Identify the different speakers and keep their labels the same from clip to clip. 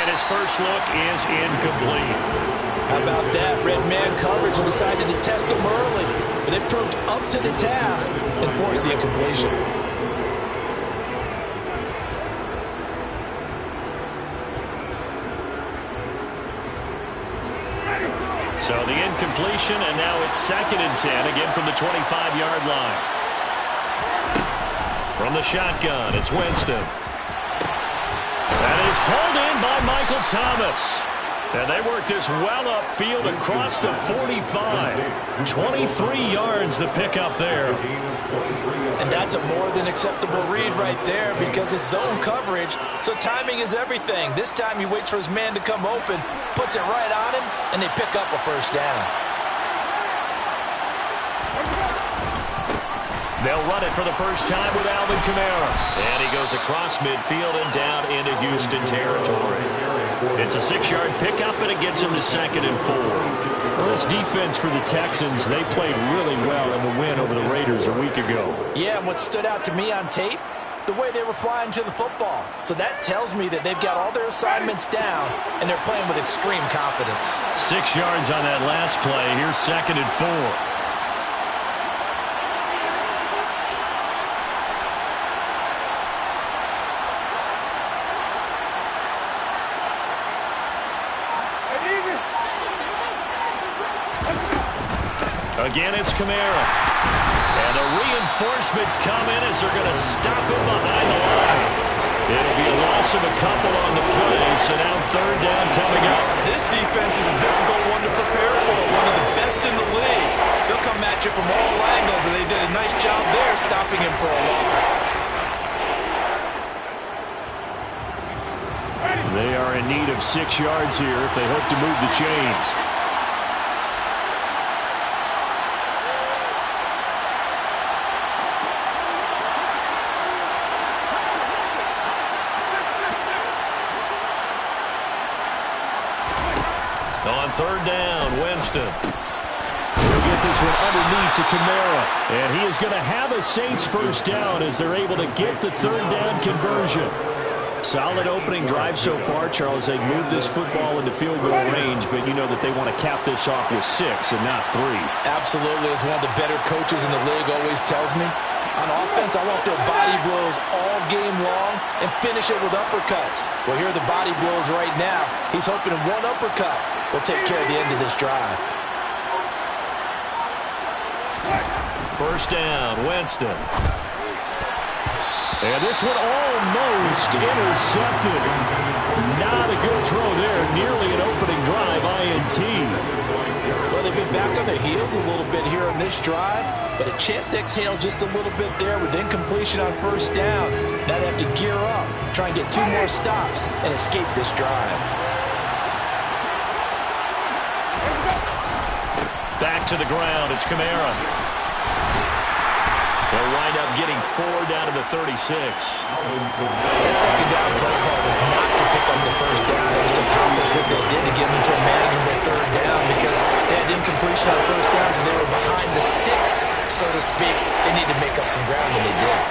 Speaker 1: And his first look is incomplete.
Speaker 2: How about that? Red man coverage and decided to test him early. But it proved up to the task and forced the incompletion.
Speaker 1: So the incompletion, and now it's 2nd and 10, again from the 25-yard line. From the shotgun, it's Winston. That is hauled in by Michael Thomas. And they work this well upfield across the 45. 23 yards the pickup there.
Speaker 2: And that's a more than acceptable read right there because it's zone coverage, so timing is everything. This time he waits for his man to come open, puts it right on him, and they pick up a first down.
Speaker 1: They'll run it for the first time with Alvin Kamara. And he goes across midfield and down into Houston territory. It's a 6-yard pickup, and it gets him to 2nd and 4.
Speaker 3: Well, this defense for the Texans, they played really well in the win over the Raiders a week ago.
Speaker 2: Yeah, and what stood out to me on tape, the way they were flying to the football. So that tells me that they've got all their assignments down, and they're playing with extreme confidence.
Speaker 1: 6 yards on that last play. Here's 2nd and 4. Again, it's Kamara. And the reinforcements come in as they're going to stop him behind the line. It'll be a loss of a couple on the play, so now 3rd down coming up.
Speaker 2: This defense is a difficult one to prepare for, one of the best in the league. They'll come at you from all angles, and they did a nice job there stopping him for a loss.
Speaker 3: They are in need of 6 yards here if they hope to move the chains.
Speaker 1: On 3rd down, Winston.
Speaker 3: He'll get this one underneath to Kamara. And he is going to have a Saints first down as they're able to get the 3rd down conversion. Solid opening drive so far, Charles. They've moved this football into field goal range, but you know that they want to cap this off with 6 and not 3.
Speaker 2: Absolutely. As one of the better coaches in the league always tells me, on offense, I want their body blows all game long and finish it with uppercuts. Well, here are the body blows right now. He's hoping one uppercut will take care of the end of this drive.
Speaker 1: 1st down, Winston.
Speaker 3: And this one almost intercepted. Not a good throw there. Nearly an opening drive, INT.
Speaker 2: Well, they've been back on their heels a little bit here on this drive, but a chance to exhale just a little bit there with incompletion on 1st down. Now they have to gear up, try and get 2 more stops, and escape this drive.
Speaker 1: Back to the ground, it's Kamara. They'll wind up getting 4 down to the 36.
Speaker 2: That 2nd down play call was not to pick up the 1st down. It was to accomplish what they did to get them into a manageable 3rd down because they had incompletion on 1st down, so they were behind the sticks, so to speak. They need to make up some ground, and they did.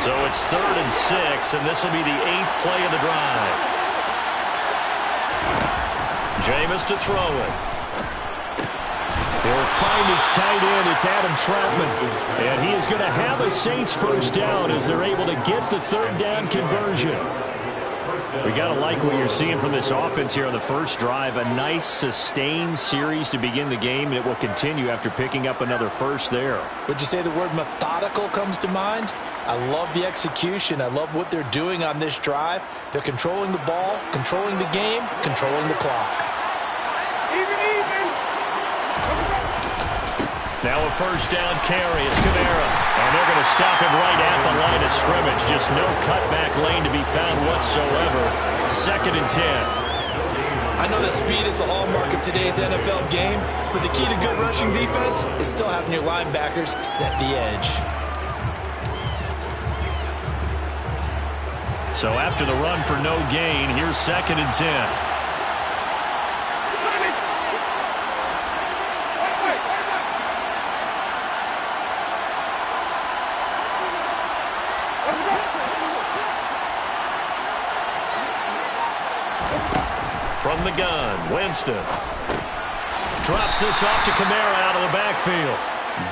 Speaker 1: So it's 3rd and 6, and this will be the 8th play of the drive. Jameis to throw it.
Speaker 3: They'll find its tight end. It's Adam Trautman. And he is going to have a Saints first down as they're able to get the 3rd down conversion. We got to like what you're seeing from this offense here on the first drive. A nice, sustained series to begin the game, and it will continue after picking up another first there.
Speaker 2: Would you say the word methodical comes to mind? I love the execution. I love what they're doing on this drive. They're controlling the ball, controlling the game, controlling the clock.
Speaker 1: Now a 1st down carry. It's Kamara. And they're going to stop him right at the line of scrimmage. Just no cutback lane to be found whatsoever. 2nd and 10.
Speaker 2: I know that speed is the hallmark of today's NFL game, but the key to good rushing defense is still having your linebackers set the edge.
Speaker 1: So after the run for no gain, here's 2nd and 10. from the gun. Winston drops this off to Kamara out of the backfield.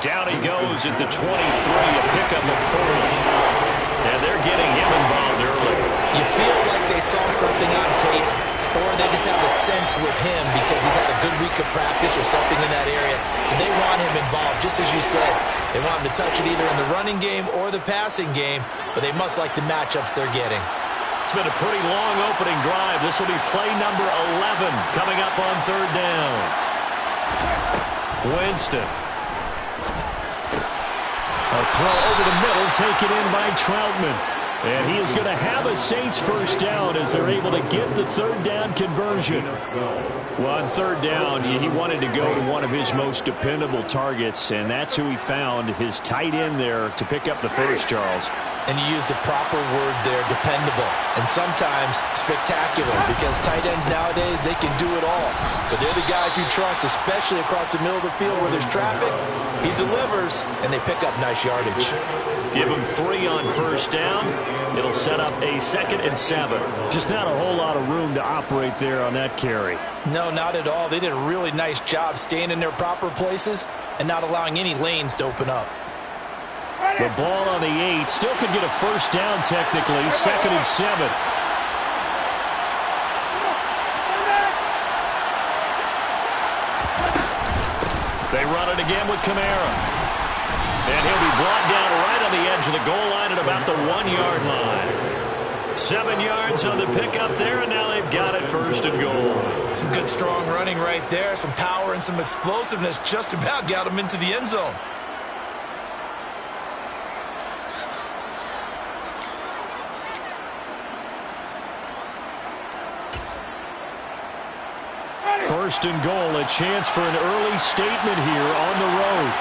Speaker 1: Down he goes at the 23, a pickup of 4. And they're getting him involved early.
Speaker 2: You feel like they saw something on tape, or they just have a sense with him because he's had a good week of practice or something in that area, and they want him involved, just as you said. They want him to touch it either in the running game or the passing game, but they must like the matchups they're getting.
Speaker 1: It's been a pretty long opening drive. This will be play number 11 coming up on 3rd down. Winston.
Speaker 3: A throw over the middle, taken in by Troutman. And he is going to have a Saints first down as they're able to get the 3rd down conversion. Well, on 3rd down, he wanted to go to one of his most dependable targets, and that's who he found, his tight end there, to pick up the first, Charles.
Speaker 2: And you use the proper word there, dependable, and sometimes spectacular, because tight ends nowadays, they can do it all. But they're the guys you trust, especially across the middle of the field where there's traffic. He delivers, and they pick up nice yardage.
Speaker 1: Give him 3 on 1st down. It'll set up a 2nd and 7.
Speaker 3: Just not a whole lot of room to operate there on that carry.
Speaker 2: No, not at all. They did a really nice job staying in their proper places and not allowing any lanes to open up.
Speaker 3: The ball on the 8. Still could get a first down technically. 2nd and 7.
Speaker 1: They run it again with Kamara. And he'll be brought down right on the edge of the goal line at about the 1-yard line. 7 yards on the pickup there, and now they've got it 1st and goal.
Speaker 2: Some good strong running right there. Some power and some explosiveness just about got him into the end zone.
Speaker 3: First and goal, a chance for an early statement here on the road.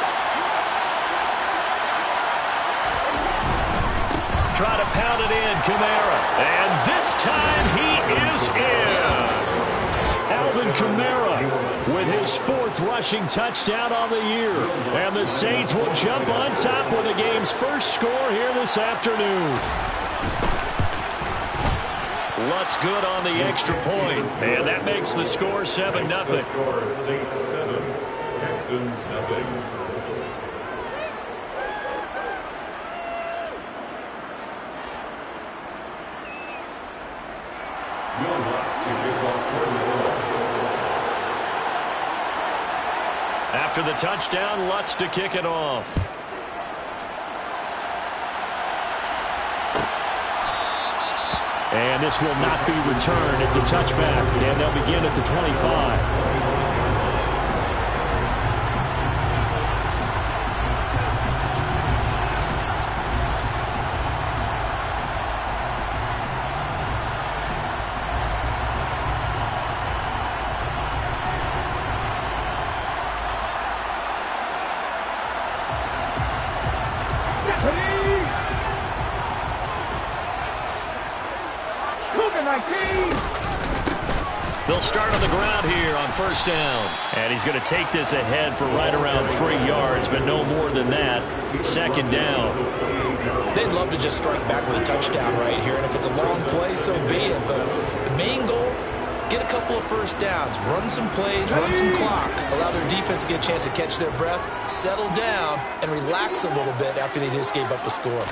Speaker 1: Try to pound it in, Kamara. And this time he is in.
Speaker 3: Alvin Kamara with his 4th rushing touchdown on the year. And the Saints will jump on top with the game's first score here this afternoon.
Speaker 1: Lutz good on the extra point. And that makes the score 7-0.
Speaker 4: Saints 7, Texans 0.
Speaker 1: After the touchdown, Lutz to kick it off.
Speaker 3: And this will not be returned. It's a touchback, and they'll begin at the 25.
Speaker 1: They'll start on the ground here on 1st down.
Speaker 3: And he's going to take this ahead for right around 3 yards, but no more than that. 2nd down.
Speaker 2: They'd love to just strike back with a touchdown right here, and if it's a long play, so be it. But the main goal, get a couple of first downs, run some plays, run some clock, allow their defense to get a chance to catch their breath, settle down, and relax a little bit after they just gave up a score.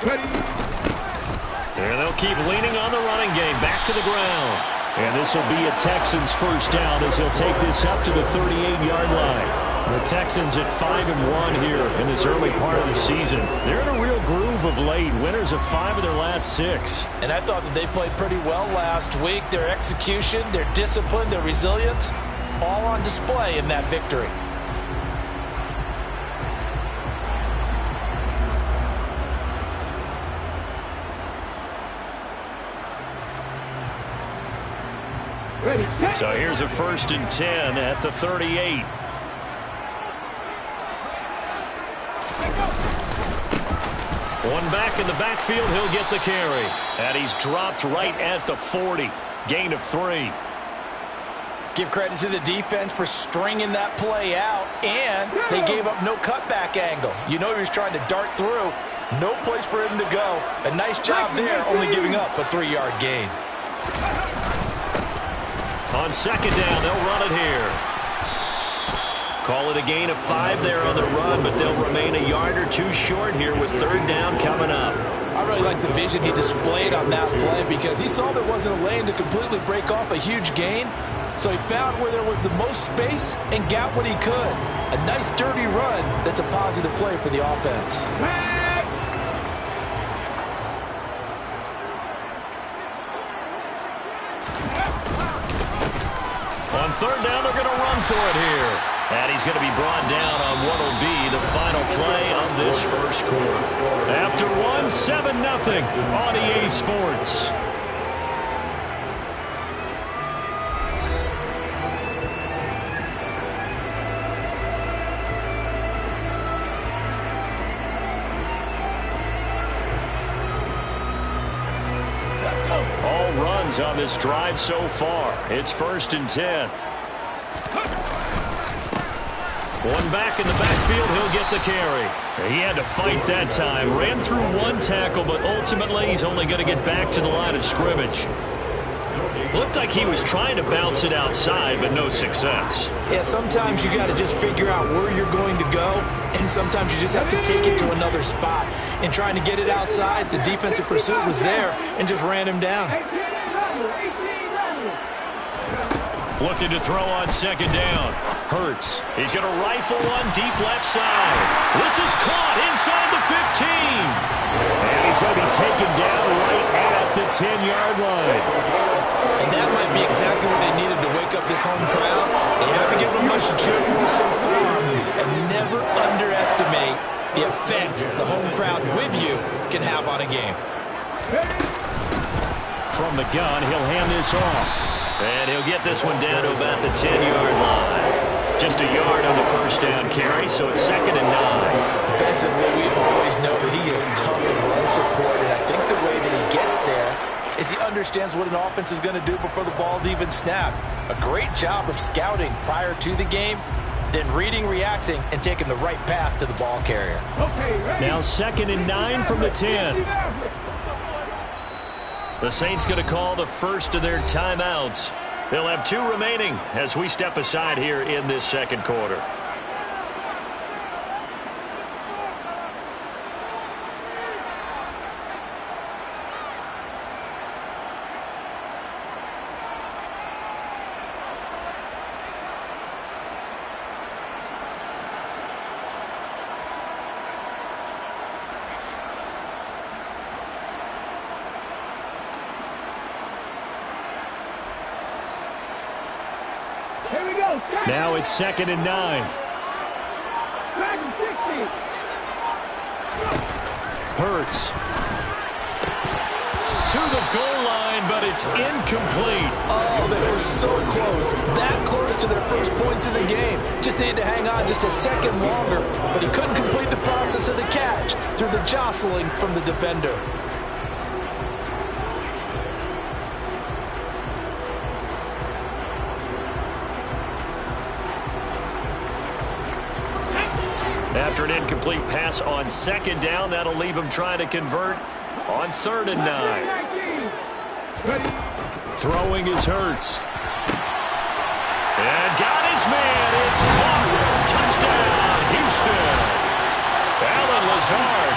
Speaker 1: And they'll keep leaning on the running game. Back to the ground.
Speaker 3: And this will be a Texans first down as he'll take this up to the 38-yard line. The Texans at 5-1 here in this early part of the season. They're in a real groove of late. Winners of 5 of their last 6.
Speaker 2: And I thought that they played pretty well last week. Their execution, their discipline, their resilience, all on display in that victory.
Speaker 1: So here's a 1st and 10 at the 38. One back in the backfield, he'll get the carry. And he's dropped right at the 40. Gain of 3.
Speaker 2: Give credit to the defense for stringing that play out, and they gave up no cutback angle. You know he was trying to dart through. No place for him to go. A nice job there, only giving up a 3-yard gain.
Speaker 1: On second down, they'll run it here. Call it a gain of 5 there on the run, but they'll remain a yard or two short here with third down coming up.
Speaker 2: I really like the vision he displayed on that play because he saw there wasn't a lane to completely break off a huge gain. So he found where there was the most space and got what he could. A nice dirty run that's a positive play for the offense.
Speaker 1: On third down, they're going to run for it here. And he's going to be brought down on what will be the final play of this first quarter. After 7-0 on EA Sports. All runs on this drive so far. It's 1st and 10. One back in the backfield, he'll get the carry. He had to fight that time. Ran through one tackle, but ultimately he's only going to get back to the line of scrimmage. Looked like he was trying to bounce it outside, but no success.
Speaker 2: Yeah, sometimes you got to just figure out where you're going to go, and sometimes you just have to take it to another spot. And trying to get it outside, the defensive pursuit was there and just ran him down.
Speaker 1: Looking to throw on second down. Hurts. He's going to rifle one deep left side. This is caught inside the 15. And he's going to be taken down right at the 10-yard line.
Speaker 2: And that might be exactly what they needed to wake up this home crowd. They haven't given them much to cheer for so far. And never underestimate the effect the home crowd with you can have on a game.
Speaker 1: From the gun, he'll hand this off. And he'll get this one down to about the 10-yard line. Just a yard on the first down carry, so it's 2nd and 9.
Speaker 2: Defensively, we always know that he is tough and run support, and I think the way that he gets there is he understands what an offense is going to do before the ball's even snapped. A great job of scouting prior to the game, then reading, reacting, and taking the right path to the ball carrier.
Speaker 1: Now 2nd and 9 from the 10. The Saints going to call the first of their timeouts. They'll have 2 remaining as we step aside here in this second quarter. Now it's 2nd and 9. Hurts. To the goal line, but it's incomplete.
Speaker 2: Oh, they were so close. That close to their first points in the game. Just needed to hang on just a second longer, but he couldn't complete the process of the catch through the jostling from the defender.
Speaker 1: After an incomplete pass on second down, that'll leave him trying to convert on 3rd and 9. Throwing is Hurts. And got his man. It's caught. Touchdown, Houston. Allen Lazard,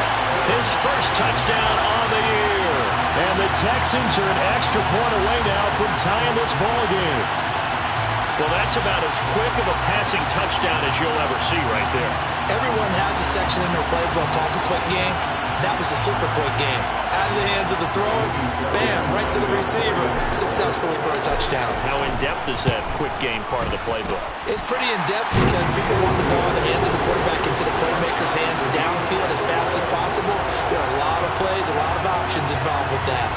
Speaker 1: his first touchdown on the year. And the Texans are an extra point away now from tying this ball game. Well, that's about as quick of a passing touchdown as you'll ever see right there.
Speaker 2: Everyone has a section in their playbook called the quick game. That was a super quick game. Out of the hands of the thrower, bam, right to the receiver, successfully for a touchdown.
Speaker 1: How in-depth is that quick game part of the playbook?
Speaker 2: It's pretty in-depth because people want the ball in the hands of the quarterback into the playmaker's hands downfield as fast as possible. There are a lot of plays, a lot of options involved with that.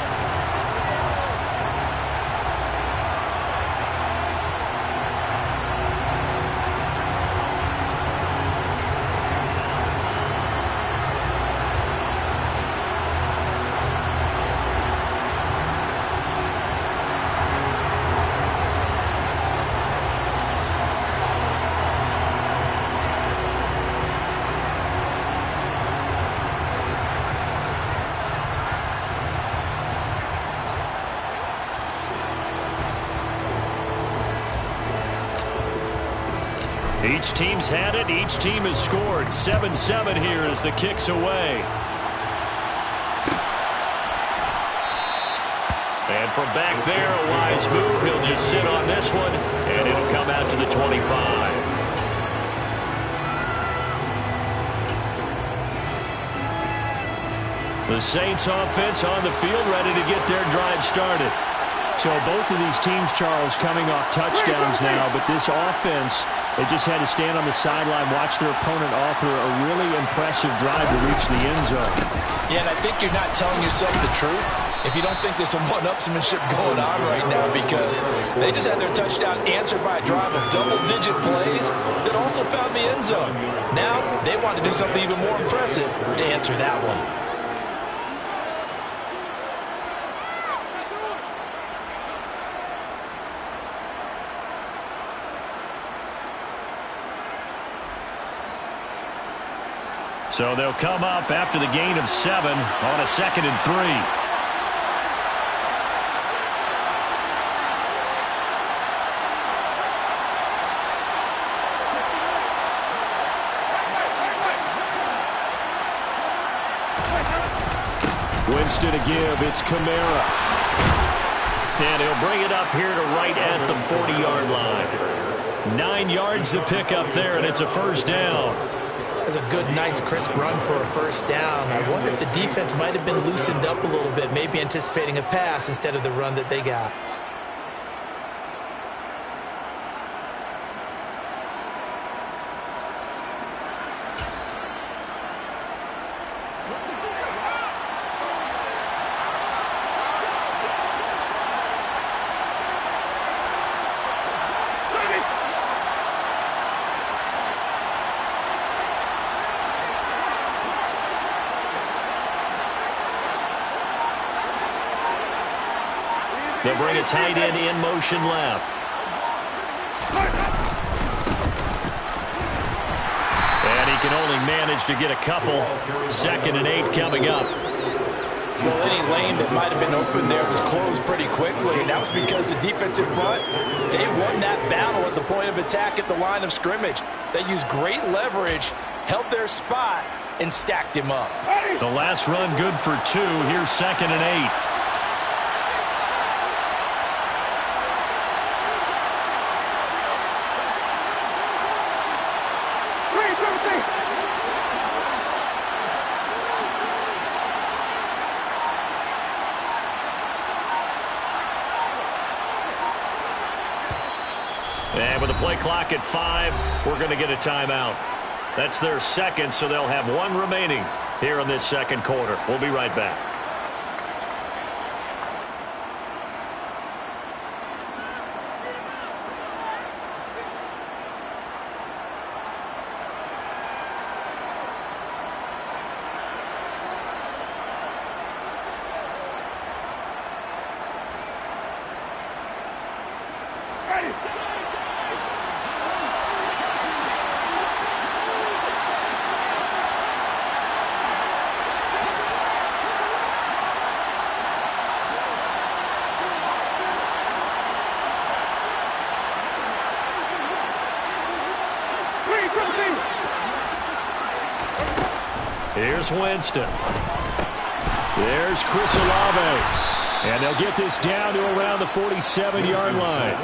Speaker 3: Each team's had it. Each team has scored. 7-7 here as the kick's away. And from back there, a wise move. He'll just sit on this one, and it'll come out to the 25. The Saints offense on the field, ready to get their drive started. So both of these teams, Charles, coming off touchdowns now, but this offense, they just had to stand on the sideline, watch their opponent author a really impressive drive to reach the end zone.
Speaker 2: Yeah, and I think you're not telling yourself the truth if you don't think there's some one-upsmanship going on right now, because they just had their touchdown answered by a drive of double-digit plays that also found the end zone. Now they want to do something even more impressive to answer that one.
Speaker 3: So they'll come up after the gain of 7 on a 2nd and 3. Winston to give. It's Kamara. And he'll bring it up here to right at the 40-yard line. 9 yards to pick up there, and it's a first down.
Speaker 2: That's a good, nice, crisp run for a first down. I wonder if the defense might have been loosened up a little bit, maybe anticipating a pass instead of the run that they got.
Speaker 3: They'll bring a tight end in motion left. And he can only manage to get a couple. 2nd and 8 coming up.
Speaker 2: Well, any lane that might have been open there was closed pretty quickly, and that was because the defensive front, they won that battle at the point of attack at the line of scrimmage. They used great leverage, held their spot, and stacked him up.
Speaker 3: The last run good for 2. Here's 2nd and 8. And with the play clock at 5, we're going to get a timeout. That's their second, so they'll have 1 remaining here in this second quarter. We'll be right back. Here's Winston. There's Chris Olave. And they'll get this down to around the 47-yard line.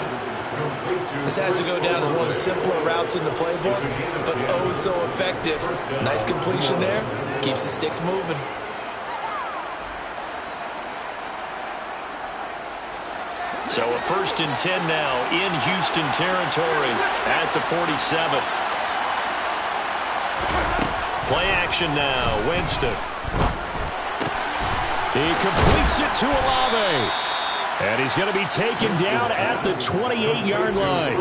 Speaker 2: This has to go down as one of the simpler routes in the playbook, but oh so effective. Nice completion there. Keeps the sticks moving.
Speaker 3: So a 1st and 10 now in Houston territory at the 47. Play action now. Winston. He completes it to Olave. And he's going to be taken down at the 28-yard line.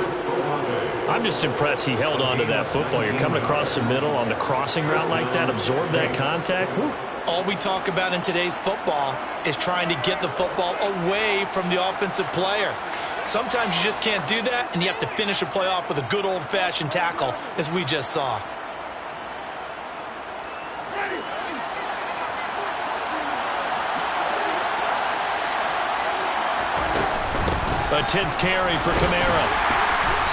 Speaker 3: I'm just impressed he held on to that football. You're coming across the middle on the crossing route like that, absorb that contact. Woo.
Speaker 2: All we talk about in today's football is trying to get the football away from the offensive player. Sometimes you just can't do that, and you have to finish a play off with a good old-fashioned tackle, as we just saw.
Speaker 3: A 10th carry for Kamara.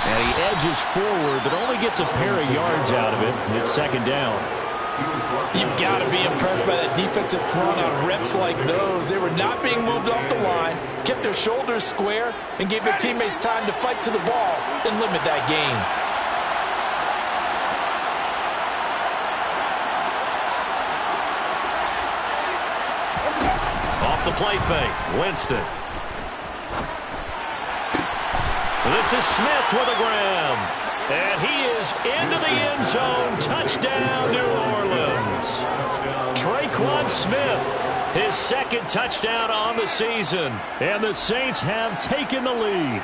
Speaker 3: And he edges forward, but only gets a pair of yards out of it. And it's second down.
Speaker 2: You've got to be impressed by that defensive front on reps like those. They were not being moved off the line, kept their shoulders square, and gave their teammates time to fight to the ball and limit that gain.
Speaker 1: Off the play fake, Winston. This is Smith with a grab. And he is into the end zone. Touchdown, New Orleans. Tre'Quan Smith, his second touchdown on the season. And the Saints have taken the lead.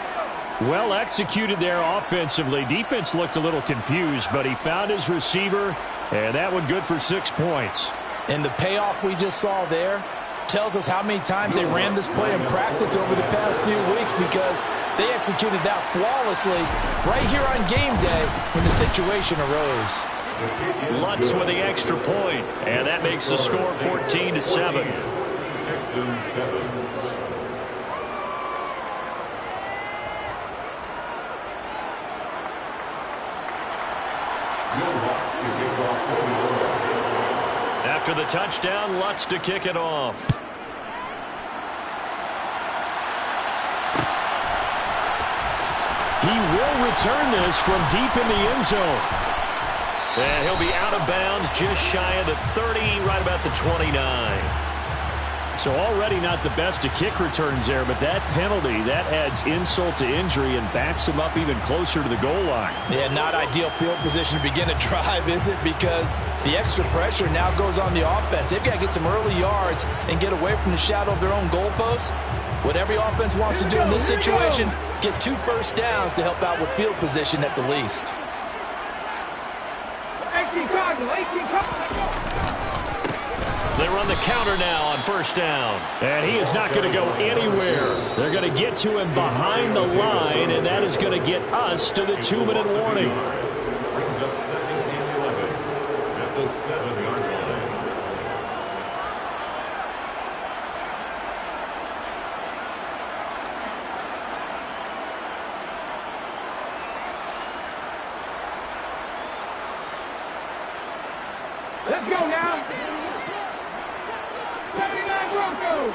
Speaker 1: Well executed there offensively. Defense looked a little confused, but he found his receiver, and that one good for 6 points.
Speaker 2: And the payoff we just saw there tells us how many times they ran this play in practice over the past few weeks, because they executed that flawlessly right here on game day when the situation arose.
Speaker 1: Lutz with the extra point, and that makes the score 14-7.
Speaker 4: Texans 7.
Speaker 1: After the touchdown, Lutz to kick it off.
Speaker 3: He will return this from deep in the end zone.
Speaker 1: And he'll be out of bounds just shy of the 30, right about the 29.
Speaker 3: So already not the best of kick returns there, but that penalty, that adds insult to injury and backs him up even closer to the goal line.
Speaker 2: Yeah, not ideal field position to begin a drive, is it? Because the extra pressure now goes on the offense. They've got to get some early yards and get away from the shadow of their own goalposts. What every offense wants to do in this situation, get 2 first downs to help out with field position at the least.
Speaker 5: 18 Cardinal, 18 Cardinal.
Speaker 1: They run the counter now on first down.
Speaker 3: And he is not going to go anywhere. They're going to get to him behind the line, and that is going to get us to the 2-minute warning.
Speaker 4: Brings up 2nd and 11 at the 7-yard line.
Speaker 5: Let's go now. 79 Broncos.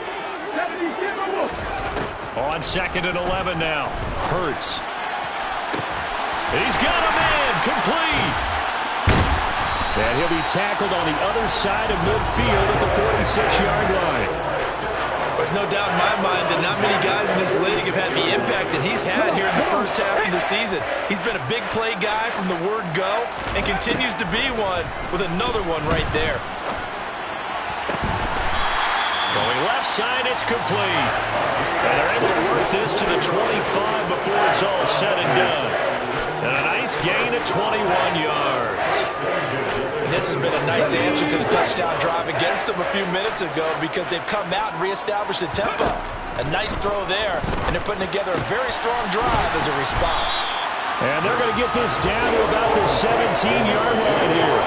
Speaker 5: 70 Timberwolves.
Speaker 1: On 2nd and 11 now. Hurts. He's got a man. Complete.
Speaker 3: And he'll be tackled on the other side of midfield at the 46-yard line.
Speaker 2: There's no doubt in my mind that not many guys in this league have had the impact that he's had here in the first half of the season. He's been a big play guy from the word go and continues to be one with another one right there.
Speaker 1: Throwing left side, it's complete. And they're able to work this to the 25 before it's all said and done. And a nice gain of 21 yards.
Speaker 2: And this has been a nice answer to the touchdown drive against them a few minutes ago, because they've come out and reestablished the tempo. A nice throw there, and they're putting together a very strong drive as a response.
Speaker 3: And they're going to get this down to about the 17-yard line here.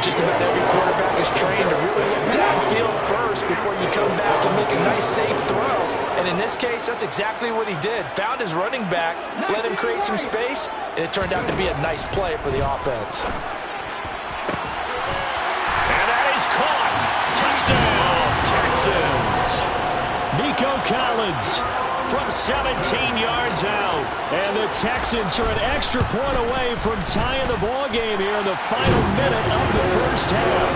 Speaker 2: Just about every quarterback is trained to really look downfield first before you come back and make a nice, safe throw. And in this case, that's exactly what he did. Found his running back, let him create some space, and it turned out to be a nice play for the offense.
Speaker 1: And that is caught. Touchdown, Texans.
Speaker 3: Nico Collins from 17 yards out. And the Texans are an extra point away from tying the ball game here in the final minute of the first half.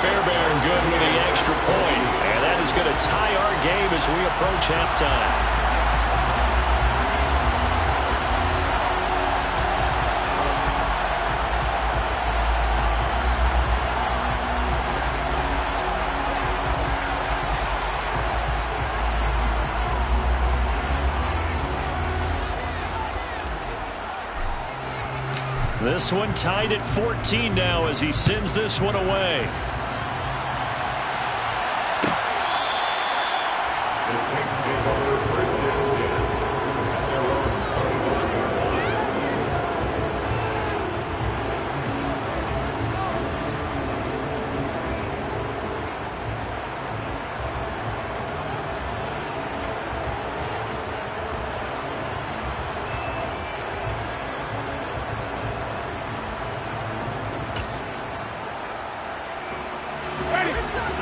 Speaker 1: Fairbairn good with the extra point. And that is going to tie our game as we approach halftime. This one tied at 14 now as he sends this one away.
Speaker 4: The Saints take over 1st and 10 at their own 25-yard line.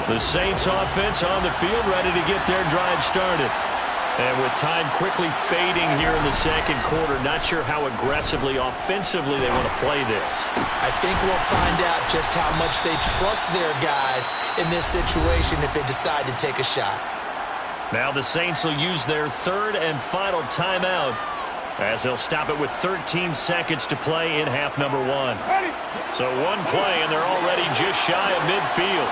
Speaker 3: The Saints offense on the field, ready to get their drive started. And with time quickly fading here in the second quarter, not sure how aggressively, offensively they want to play this.
Speaker 2: I think we'll find out just how much they trust their guys in this situation if they decide to take a shot.
Speaker 3: Now the Saints will use their third and final timeout as they'll stop it with 13 seconds to play in half number one. So one play, and they're already just shy of midfield.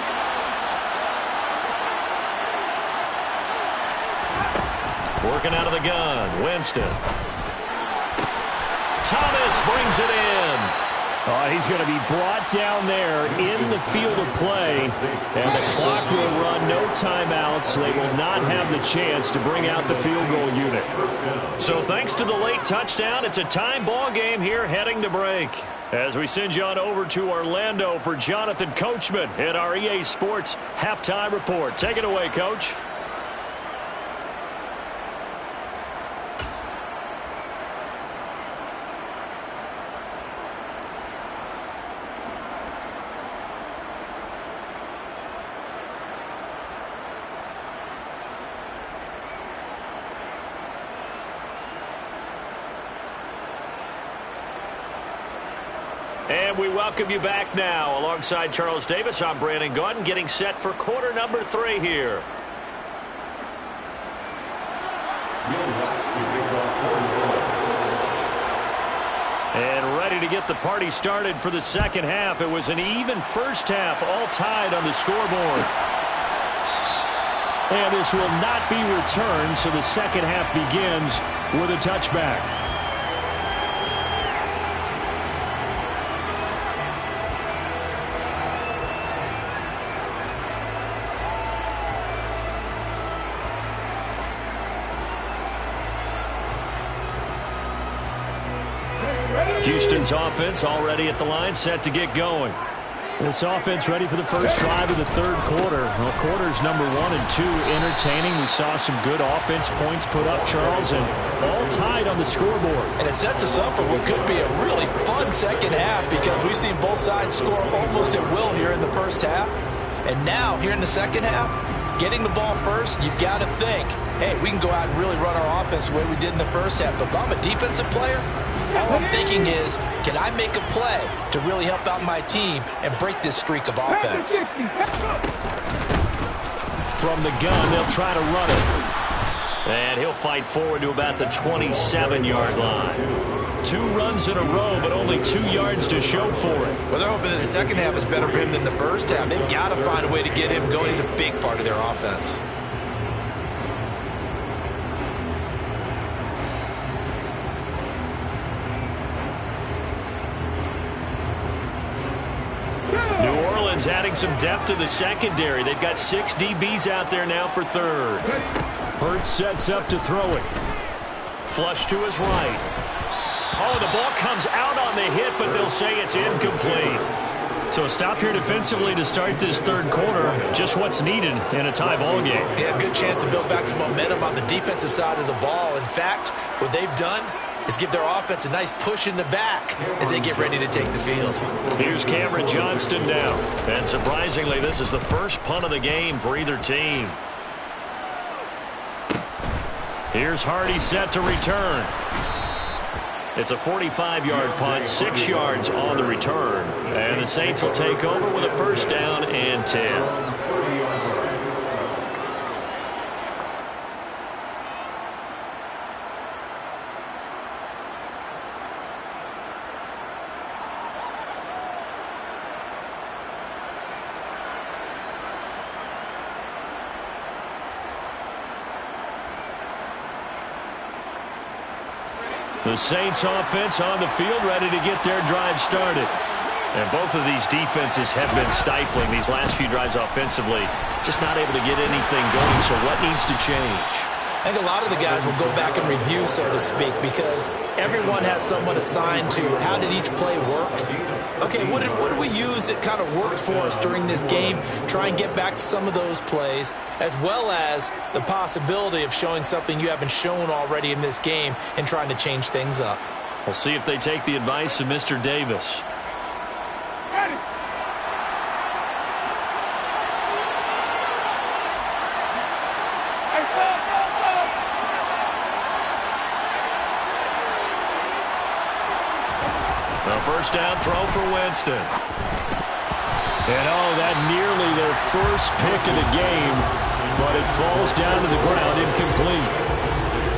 Speaker 3: Working out of the gun, Winston. Thomas brings it in. He's going to be brought down there in the field of play, and the clock will run, no timeouts. They will not have the chance to bring out the field goal unit. So thanks to the late touchdown, it's a time ball game here heading to break. As we send you on over to Orlando for Jonathan Coachman at our EA Sports Halftime Report. Take it away, Coach. And we welcome you back now. Alongside Charles Davis, I'm Brandon Gaudin, getting set for quarter number 3 here. And ready to get the party started for the second half. It was an even first half, all tied on the scoreboard. And this will not be returned, so the second half begins with a touchback. Houston's offense already at the line, set to get going. This offense ready for the first drive of the third quarter. Well, quarters number 1 and 2 entertaining. We saw some good offense points put up, Charles, and all tied on the scoreboard.
Speaker 2: And it sets us up for what could be a really fun second half because we've seen both sides score almost at will here in the first half. And now, here in the second half, getting the ball first, you've got to think, hey, we can go out and really run our offense the way we did in the first half. But if I'm a defensive player, all I'm thinking is, can I make a play to really help out my team and break this streak of offense?
Speaker 3: From the gun, they'll try to run it. And he'll fight forward to about the 27-yard line. 2 runs in a row, but only 2 yards to show for it.
Speaker 2: Well, they're hoping that the second half is better for him than the first half. They've got to find a way to get him going. He's a big part of their offense.
Speaker 3: Adding some depth to the secondary. They've got 6 DBs out there now for third. Hurts sets up to throw it. Flush to his right. Oh, the ball comes out on the hit, but they'll say it's incomplete. So a stop here defensively to start this third quarter. Just what's needed in a tie ball game.
Speaker 2: Yeah, good chance to build back some momentum on the defensive side of the ball. In fact, what they've done is give their offense a nice push in the back as they get ready to take the field.
Speaker 3: Here's Cameron Johnston now. And surprisingly, this is the first punt of the game for either team. Here's Hardy set to return. It's a 45-yard punt, 6 yards on the return. And the Saints will take over with a first down and 10. The Saints offense on the field, ready to get their drive started. And both of these defenses have been stifling these last few drives offensively. Just not able to get anything going, so what needs to change?
Speaker 2: I think a lot of the guys will go back and review, so to speak, because everyone has someone assigned to how did each play work. Okay, what did we use that kind of worked for us during this game? Try and get back to some of those plays, as well as the possibility of showing something you haven't shown already in this game and trying to change things up.
Speaker 3: We'll see if they take the advice of Mr. Davis.
Speaker 1: first down throw for Winston.
Speaker 3: And that nearly their first pick of the game, but it falls down to the ground incomplete.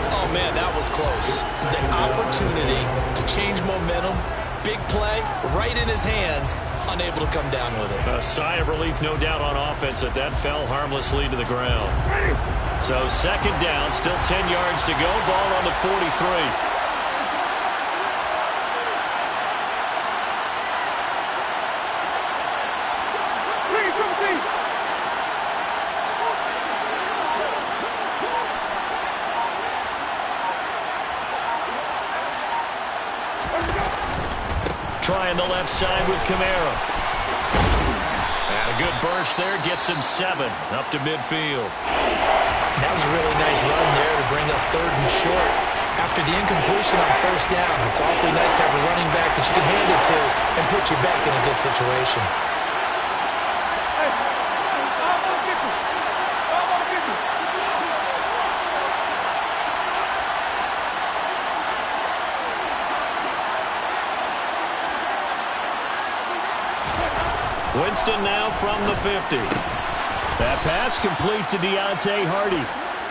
Speaker 2: Oh, man, that was close. The opportunity to change momentum, big play, right in his hands, unable to come down with it.
Speaker 1: A sigh of relief, no doubt, on offense that fell harmlessly to the ground. So second down, still 10 yards to go, ball on the 43. Trying the left side with Kamara. And a good burst there gets him 7 up to midfield.
Speaker 2: That was a really nice run there to bring up 3rd and short. After the incompletion on first down, it's awfully nice to have a running back that you can hand it to and put you back in a good situation.
Speaker 1: Winston now from the 50.
Speaker 3: That pass complete to Deontay Hardy.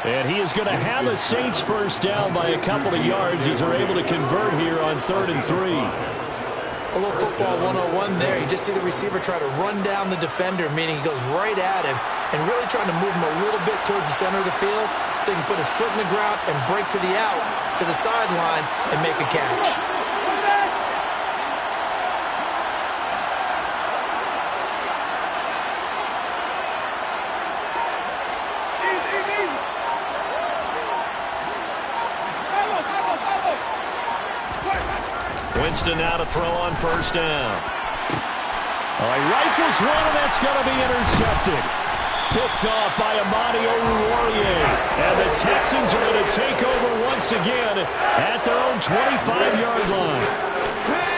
Speaker 3: And he is going to have a Saints first down by a couple of yards as they're able to convert here on 3rd and 3.
Speaker 2: A little football 101 there. You just see the receiver try to run down the defender, meaning he goes right at him and really trying to move him a little bit towards the center of the field so he can put his foot in the ground and break to the out, to the sideline, and make a catch.
Speaker 1: Winston now to throw on first down.
Speaker 3: He rifles one, and that's going to be intercepted. Picked off by Amadi Oruwariye. And the Texans are going to take over once again at their own 25-yard line.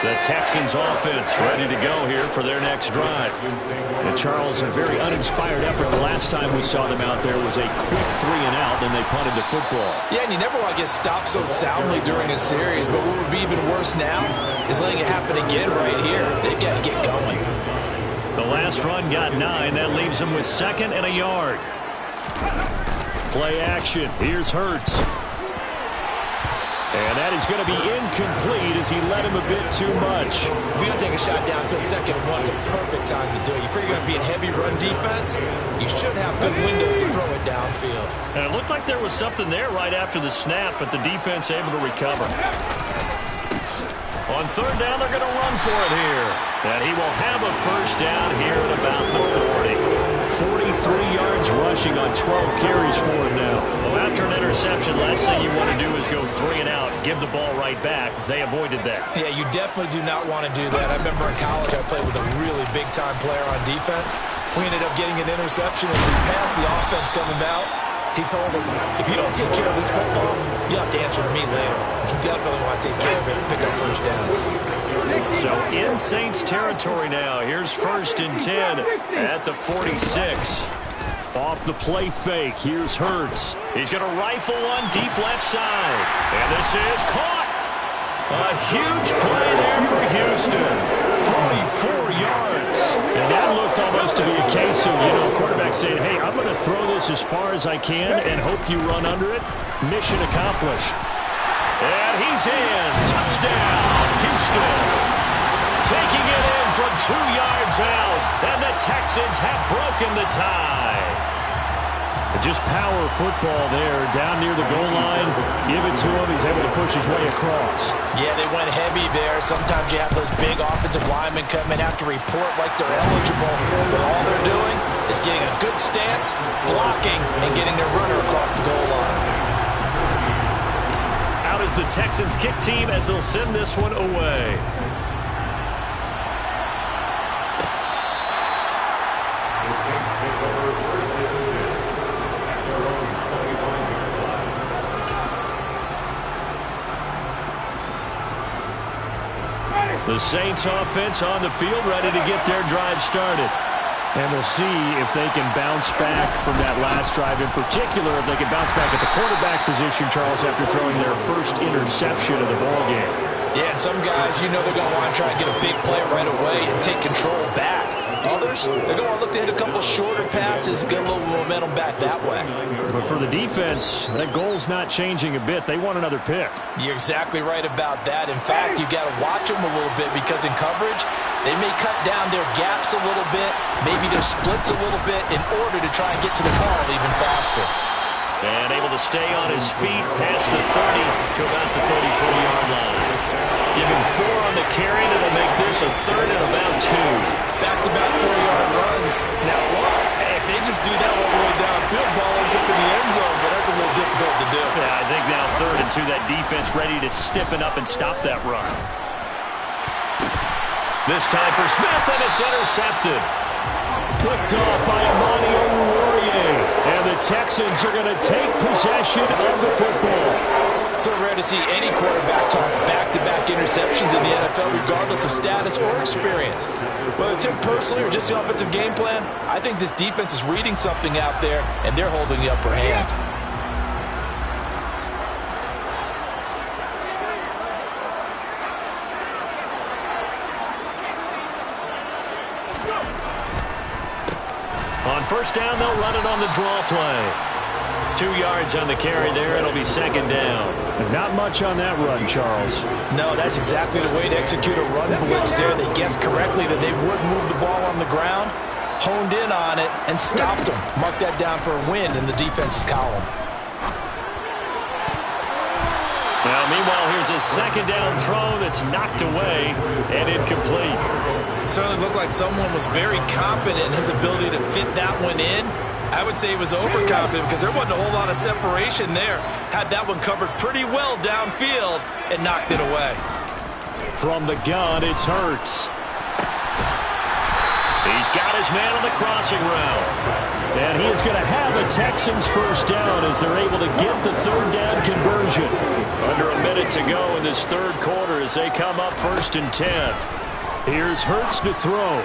Speaker 1: The Texans offense ready to go here for their next drive.
Speaker 3: And Charles, a very uninspired effort. The last time we saw them out there was a quick 3-and-out, and they punted the football.
Speaker 2: Yeah, and you never want to get stopped so soundly during a series, but what would be even worse now is letting it happen again right here. They've got to get going.
Speaker 1: The last run got 9. That leaves them with 2nd and a yard.
Speaker 3: Play action. Here's Hurts. And that is going to be incomplete as he led him a bit too much.
Speaker 2: If you're going to take a shot downfield, 2nd and 1 is a perfect time to do it. You figure you're going to be in heavy run defense, you should have good windows to throw it downfield.
Speaker 1: And it looked like there was something there right after the snap, but the defense able to recover. On 3rd down, they're going to run for it here. And he will have a first down here at about the 40.
Speaker 3: 43 yards rushing on 12 carries for him now.
Speaker 1: Well, after an interception, last thing you want to do is go 3-and-out, give the ball right back. They avoided that.
Speaker 2: Yeah, you definitely do not want to do that. I remember in college I played with a really big-time player on defense. We ended up getting an interception as we passed the offense coming out. He told him, if you don't take care of this football, you'll have to answer to me later. You definitely want to take care of it and pick up first downs.
Speaker 1: So in Saints territory now. Here's 1st and 10 at the 46.
Speaker 3: Off the play fake. Here's Hurts.
Speaker 1: He's going to rifle one deep left side. And this is caught. A huge play there for Houston. 44 yards.
Speaker 3: And that looked almost to be a case of, quarterback saying, hey, I'm going to throw this as far as I can and hope you run under it. Mission accomplished.
Speaker 1: And he's in. Touchdown, Houston. Taking it in from 2 yards out. And the Texans have broken the tie.
Speaker 3: Just power football there, down near the goal line. Give it to him. He's able to push his way across.
Speaker 2: Yeah, they went heavy there. Sometimes you have those big offensive linemen come in, have to report like they're eligible. But all they're doing is getting a good stance, blocking, and getting their runner across the goal line.
Speaker 1: Out is the Texans kick team as they'll send this one away.
Speaker 4: The Saints take over 1st and 10 at their own 21-yard line.
Speaker 1: The Saints offense on the field, ready to get their drive started.
Speaker 3: And we'll see if they can bounce back from that last drive. In particular, if they can bounce back at the quarterback position, Charles, after throwing their first interception of the ballgame.
Speaker 2: Yeah, and some guys, you know they're going to want to try and get a big play right away and take control back. Others, they're going to look to hit a couple shorter passes, get a little momentum back that way.
Speaker 3: But for the defense, that goal's not changing a bit. They want another pick.
Speaker 2: You're exactly right about that. In fact, you got to watch them a little bit because in coverage, they may cut down their gaps a little bit, maybe their splits a little bit in order to try and get to the ball even faster.
Speaker 1: And able to stay on his feet past the 30 to about the 34-yard line. Give him 4 on the carry, and it'll make this a 3rd and about 2.
Speaker 2: Back-to-back 4-yard runs. Now, look, hey, if they just do that all the way downfield, ball ends up in the end zone, but that's a little difficult to do.
Speaker 1: Yeah, I think now 3rd and 2, that defense ready to stiffen up and stop that run. This time for Smith, and it's intercepted.
Speaker 3: Picked off by Amani Oruwariye. And the Texans are going to take possession of the football.
Speaker 2: So rare to see any quarterback toss back-to-back interceptions in the NFL, regardless of status or experience. Whether it's him personally or just the offensive game plan, I think this defense is reading something out there, and they're holding the upper hand.
Speaker 1: On first down, they'll run it on the draw play. 2 yards on the carry there. It'll be 2nd down.
Speaker 3: Not much on that run, Charles.
Speaker 2: No, that's exactly the way to execute a run blitz there. They guessed correctly that they would move the ball on the ground, honed in on it, and stopped them. Mark that down for a win in the defense's column.
Speaker 1: Now, meanwhile, here's a 2nd down throw that's knocked away and incomplete.
Speaker 2: It certainly looked like someone was very confident in his ability to fit that one in. I would say he was overconfident because there wasn't a whole lot of separation there. Had that one covered pretty well downfield and knocked it away.
Speaker 3: From the gun, it's Hurts.
Speaker 1: He's got his man on the crossing route.
Speaker 3: And he is going to have a Texans first down as they're able to get the 3rd down conversion.
Speaker 1: Under a minute to go in this 3rd quarter as they come up 1st and 10.
Speaker 3: Here's Hurts to throw.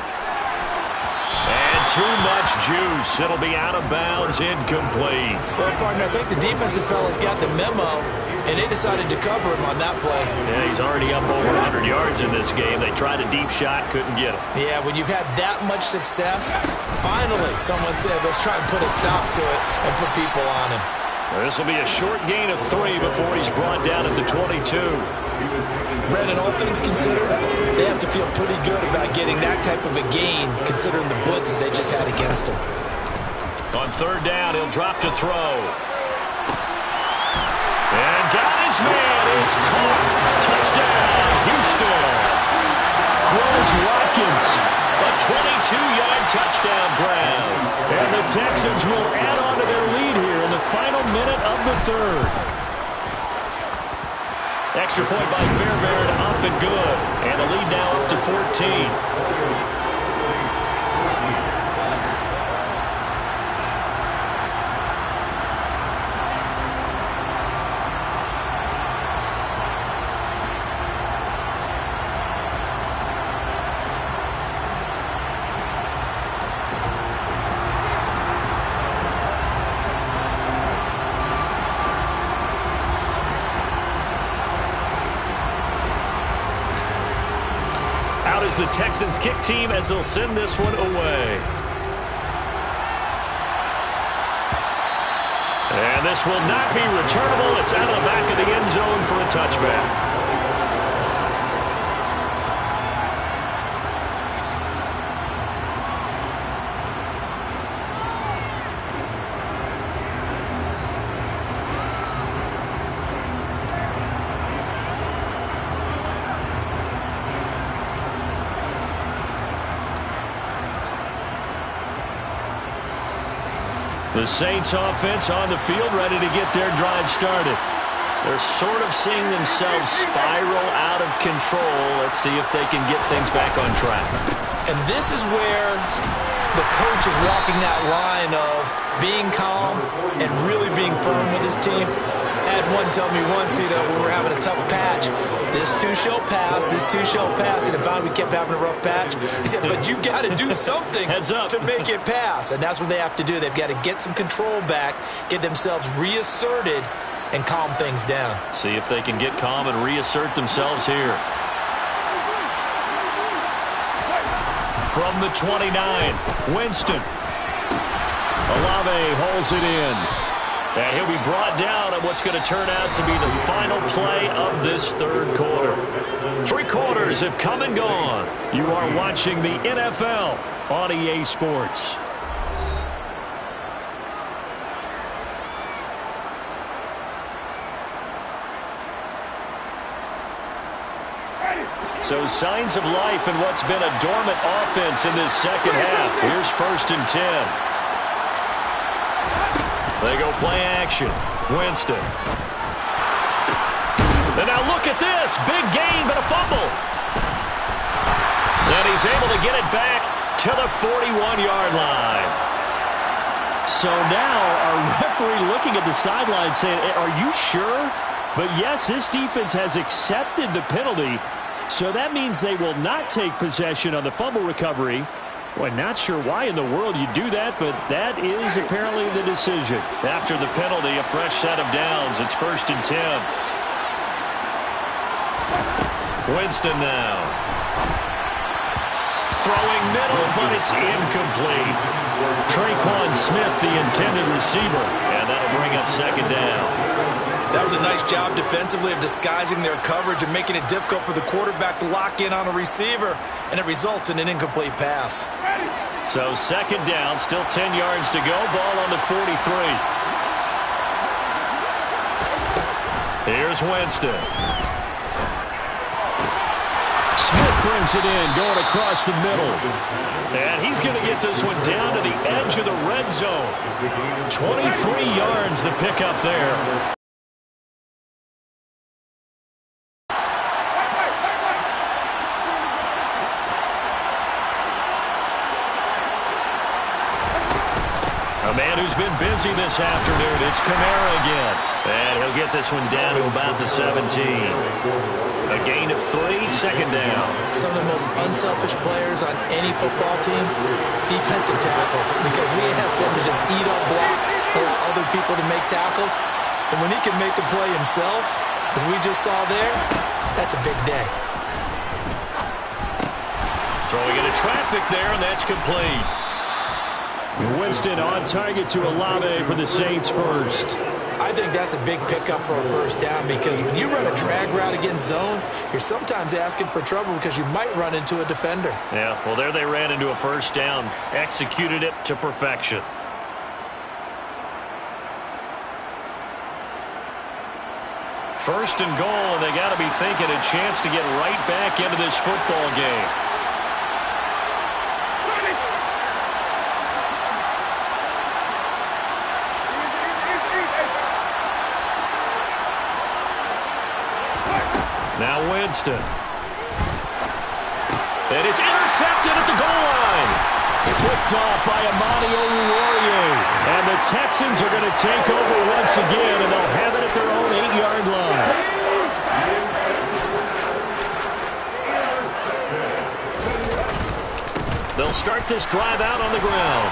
Speaker 1: And too much juice. It'll be out of bounds, incomplete.
Speaker 2: Well, partner, I think the defensive fellas got the memo, and they decided to cover him on that play.
Speaker 1: Yeah, he's already up over 100 yards in this game. They tried a deep shot, couldn't get it.
Speaker 2: Yeah, when you've had that much success, finally someone said, let's try and put a stop to it and put people on him.
Speaker 1: This will be a short gain of 3 before he's brought down at the 22.
Speaker 2: Brandon, all things considered, they have to feel pretty good about getting that type of a gain, considering the blitz that they just had against him.
Speaker 1: On 3rd down, he'll drop to throw. And got his man. It's caught. Touchdown, Houston.
Speaker 3: Quez Watkins.
Speaker 1: A 22-yard touchdown grab.
Speaker 3: And the Texans will add on to their lead here in the final minute of the 3rd.
Speaker 1: Extra point by Fairbairn, up and good. And the lead now up to 14. The Texans kick team as they'll send this one away. And this will not be returnable. It's out of the back of the end zone for a touchback. The Saints offense on the field ready to get their drive started. They're sort of seeing themselves spiral out of control. Let's see if they can get things back on track.
Speaker 2: And this is where the coach is walking that line of being calm and really being firm with his team. I had one tell me once, when we were having a tough patch, this too shall pass, this too shall pass. And finally we kept having a rough patch. He said, but you got to do something to make it pass. And that's what they have to do. They've got to get some control back, get themselves reasserted, and calm things down.
Speaker 1: See if they can get calm and reassert themselves here. From the 29, Winston. Olave holds it in. And he'll be brought down on what's going to turn out to be the final play of this third quarter. 3 quarters have come and gone. You are watching the NFL on EA Sports. So signs of life in what's been a dormant offense in this second half. Here's 1st and 10. They go play action. Winston. And now look at this. Big gain, but a fumble. And he's able to get it back to the 41-yard line.
Speaker 3: So now our referee looking at the sideline saying, are you sure? But yes, this defense has accepted the penalty. So that means they will not take possession on the fumble recovery. Well, not sure why in the world you do that, but that is apparently the decision.
Speaker 1: After the penalty, a fresh set of downs. It's 1st and 10. Winston now. Throwing middle, but it's incomplete. Traquan Smith, the intended receiver. And that'll bring up 2nd down.
Speaker 2: That was a nice job defensively of disguising their coverage and making it difficult for the quarterback to lock in on a receiver, and it results in an incomplete pass.
Speaker 1: So 2nd down, still 10 yards to go, ball on the 43. Here's Winston.
Speaker 3: Smith brings it in, going across the middle.
Speaker 1: And he's going to get this one down to the edge of the red zone. 23 yards the pickup there. A man who's been busy this afternoon. It's Kamara again. And he'll get this one down to about the 17. A gain of 3, 2nd down.
Speaker 2: Some of the most unselfish players on any football team, defensive tackles, because we ask them to just eat up blocks, allow other people to make tackles. And when he can make a play himself, as we just saw there, that's a big day.
Speaker 1: Throwing into traffic there, and that's complete.
Speaker 3: Winston on target to Olave for the Saints first.
Speaker 2: I think that's a big pickup for a 1st down, because when you run a drag route against zone, you're sometimes asking for trouble because you might run into a defender.
Speaker 1: Yeah, well, there they ran into a 1st down, executed it to perfection. First and goal, and they got to be thinking a chance to get right back into this football game. Now Winston. And it's intercepted at the goal line.
Speaker 3: Picked off by Amani Oruwariye. And the Texans are going to take over once again, and they'll have it at their own 8-yard line.
Speaker 1: They'll start this drive out on the ground.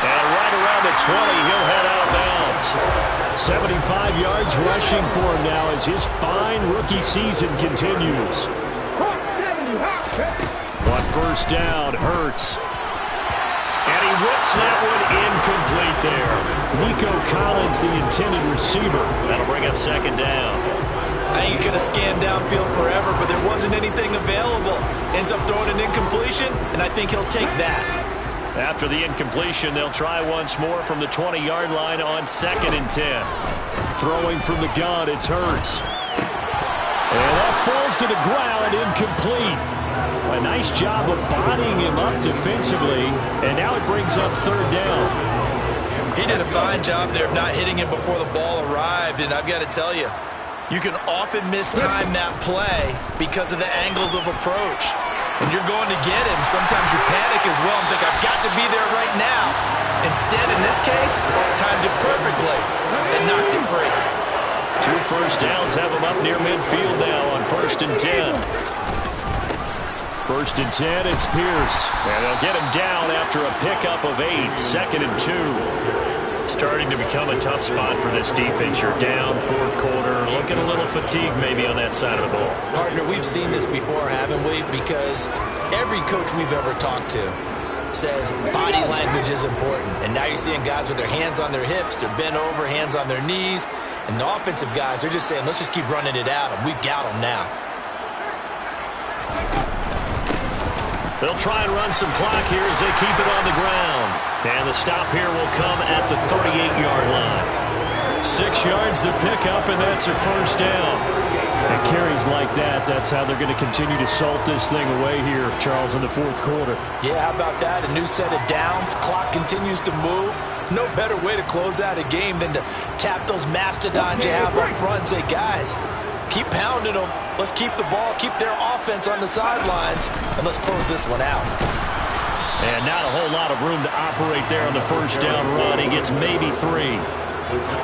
Speaker 1: And right around the 20, he'll head out of bounds.
Speaker 3: 75 yards rushing for him now as his fine rookie season continues. On 1st down, Hurts.
Speaker 1: And he whips that one incomplete there.
Speaker 3: Nico Collins, the intended receiver.
Speaker 1: That'll bring up 2nd down.
Speaker 2: I think you could have scanned downfield forever, but there wasn't anything available. Ends up throwing an incompletion, and I think he'll take that.
Speaker 1: After the incompletion, they'll try once more from the 20-yard line on 2nd and 10.
Speaker 3: Throwing from the gun, it's Hurts. And that falls to the ground, incomplete. A nice job of bodying him up defensively, and now it brings up 3rd down.
Speaker 2: He did a fine job there of not hitting him before the ball arrived, and I've got to tell you, you can often mistime that play because of the angles of approach. When you're going to get him, sometimes you panic as well and think, I've got to be there right now. Instead, in this case, timed it perfectly and knocked it free.
Speaker 1: 2 first downs have him up near midfield now on 1st and 10.
Speaker 3: 1st and 10, it's Pierce.
Speaker 1: And they'll get him down after a pickup of 8, 2nd and 2. Starting to become a tough spot for this defense. You're down fourth quarter, looking a little fatigued maybe on that side of the ball.
Speaker 2: Partner, we've seen this before, haven't we? Because every coach we've ever talked to says body language is important. And now you're seeing guys with their hands on their hips, they're bent over, hands on their knees. And the offensive guys, they're just saying, let's just keep running it out, and we've got them now.
Speaker 1: They'll try and run some clock here as they keep it on the ground. And the stop here will come at the 38-yard line. 6 yards to pick up, and that's a first down.
Speaker 3: And carries like that, that's how they're going to continue to salt this thing away here, Charles, in the fourth quarter.
Speaker 2: Yeah, how about that? A new set of downs. Clock continues to move. No better way to close out a game than to tap those mastodons you have up front and say, guys, keep pounding them. Let's keep the ball, keep their offense on the sidelines, and let's close this one out.
Speaker 1: And not a whole lot of room to operate there on the first down run. He gets maybe 3.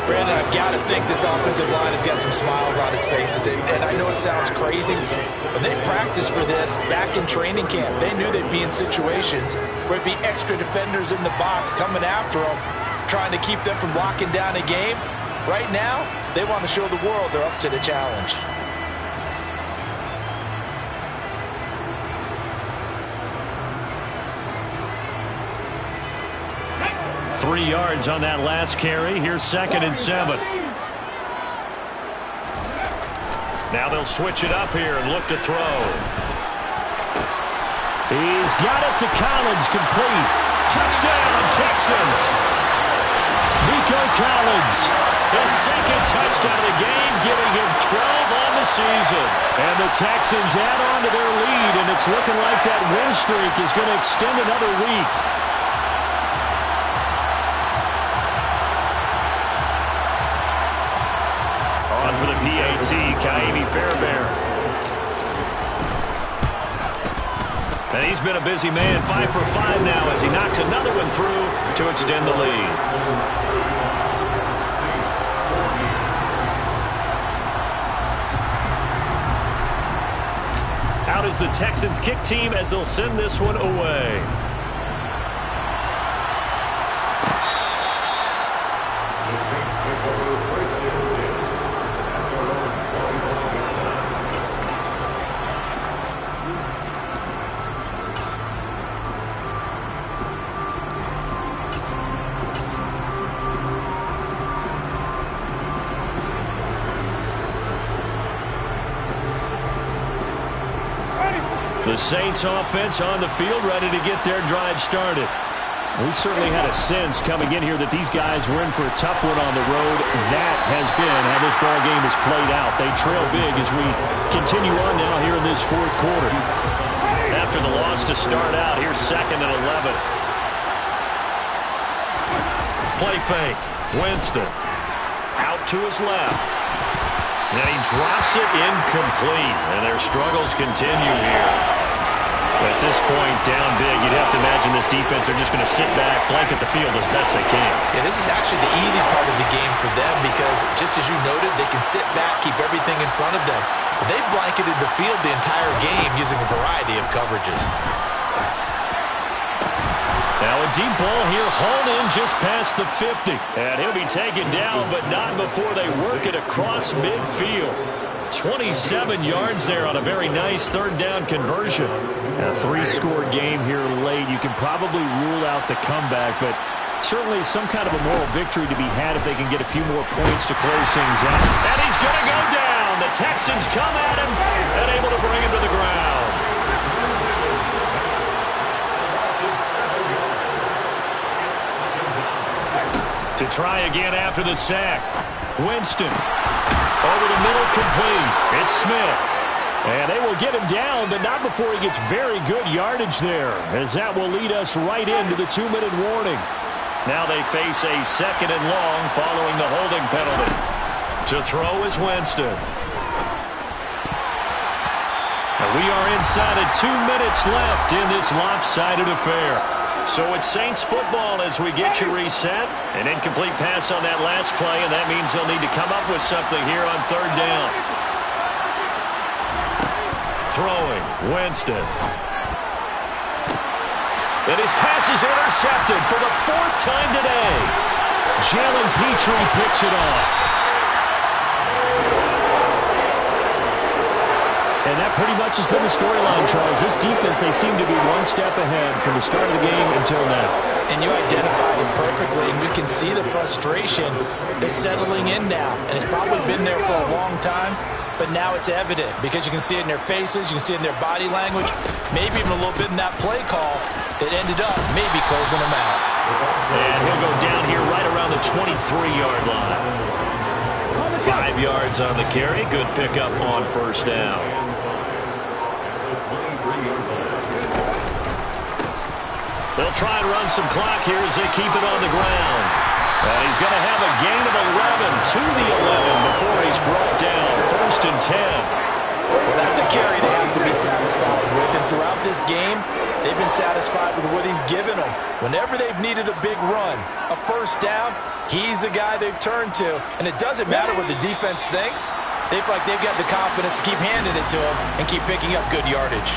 Speaker 2: Brandon, I've got to think this offensive line has got some smiles on its faces. And I know it sounds crazy, but they practiced for this back in training camp. They knew they'd be in situations where it'd be extra defenders in the box coming after them, trying to keep them from locking down a game. Right now, they want to show the world they're up to the challenge.
Speaker 1: Three yards on that last carry. Here's 2nd and 7. Now they'll switch it up here and look to throw.
Speaker 3: He's got it to Collins, complete.
Speaker 1: Touchdown, Texans.
Speaker 3: Nico Collins.
Speaker 1: His 2nd touchdown of the game, giving him 12 on the season.
Speaker 3: And the Texans add on to their lead, and it's looking like that win streak is going to extend another week.
Speaker 1: For the PAT, Ka'imi Fairbairn. And he's been a busy man, 5 for 5 now as he knocks another one through to extend the lead. Out is the Texans kick team as they'll send this one away.
Speaker 4: The Saints take over first and 10.
Speaker 1: The Saints offense on the field, ready to get their drive started.
Speaker 3: We certainly had a sense coming in here that these guys were in for a tough one on the road. That has been how this ball game has played out. They trail big as we continue on now here in this fourth quarter.
Speaker 1: After the loss to start out, here's 2nd and 11. Play fake. Winston. Out to his left. And he drops it incomplete. And their struggles continue here. At this point, down big, you'd have to imagine this defense, they're just going to sit back, blanket the field as best they can.
Speaker 2: Yeah, this is actually the easy part of the game for them because, just as you noted, they can sit back, keep everything in front of them. But they've blanketed the field the entire game using a variety of coverages.
Speaker 1: Now a deep ball here, hauled in just past the 50. And he'll be taken down, but not before they work it across midfield. 27 yards there on a very nice 3rd down conversion.
Speaker 3: A 3-score game here late. You can probably rule out the comeback, but certainly some kind of a moral victory to be had if they can get a few more points to close things out.
Speaker 1: And he's going to go down. The Texans come at him and able to bring him to the ground. To try again after the sack. Winston. Over the middle, complete. It's Smith.
Speaker 3: And they will get him down, but not before he gets very good yardage there, as that will lead us right into the 2-minute warning.
Speaker 1: Now they face a 2nd and long following the holding penalty. To throw is Winston. And we are inside of 2 minutes left in this lopsided affair. So it's Saints football as we get you reset. An incomplete pass on that last play, and that means they'll need to come up with something here on 3rd down. Throwing, Winston. And his pass is intercepted for the 4th time today.
Speaker 3: Jalen Petrie picks it off. And that pretty much has been the storyline, Charles. This defense, they seem to be one step ahead from the start of the game until now.
Speaker 2: And you identified it perfectly, and you can see the frustration is settling in now. And it's probably been there for a long time, but now it's evident because you can see it in their faces, you can see it in their body language, maybe even a little bit in that play call that ended up maybe closing them out.
Speaker 3: And he'll go down here right around the 23-yard line. 5 yards on the carry. Good pickup on first down. They'll try and run some clock here as they keep it on the ground. And he's going to have a gain of 11 to the 11 before he's brought down. 1st and 10.
Speaker 2: Well, that's a carry they have to be satisfied with. And throughout this game, they've been satisfied with what he's given them. Whenever they've needed a big run, a first down, he's the guy they've turned to. And it doesn't matter what the defense thinks. They feel like they've got the confidence to keep handing it to him and keep picking up good yardage.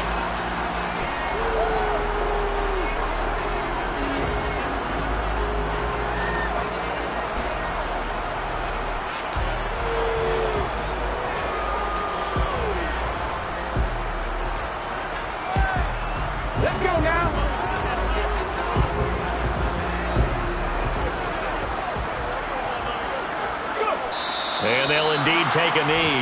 Speaker 5: Let's go now. Go.
Speaker 3: And they'll indeed take a knee.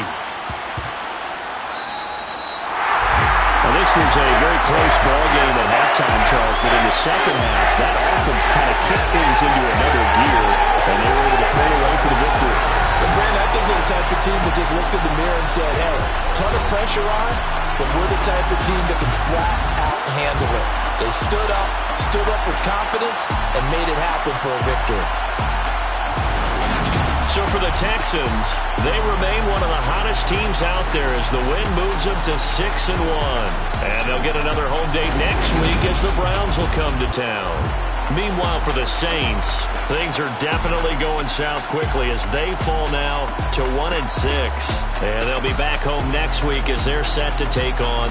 Speaker 3: Well, this was a very close ball game at halftime, Charles, but in the second half, that offense kind of kicked things into another gear, and they were able to pull away for the victory.
Speaker 2: But, Brandon, I think they're the type of team that just looked in the mirror and said, hey, ton of pressure on, but we're the type of team that can flat out handle it. They stood up with confidence, and made it happen for a victory.
Speaker 3: So for the Texans, they remain one of the hottest teams out there as the win moves them to 6-1. And they'll get another home date next week as the Browns will come to town. Meanwhile, for the Saints, things are definitely going south quickly as they fall now to 1-6. And they'll be back home next week as they're set to take on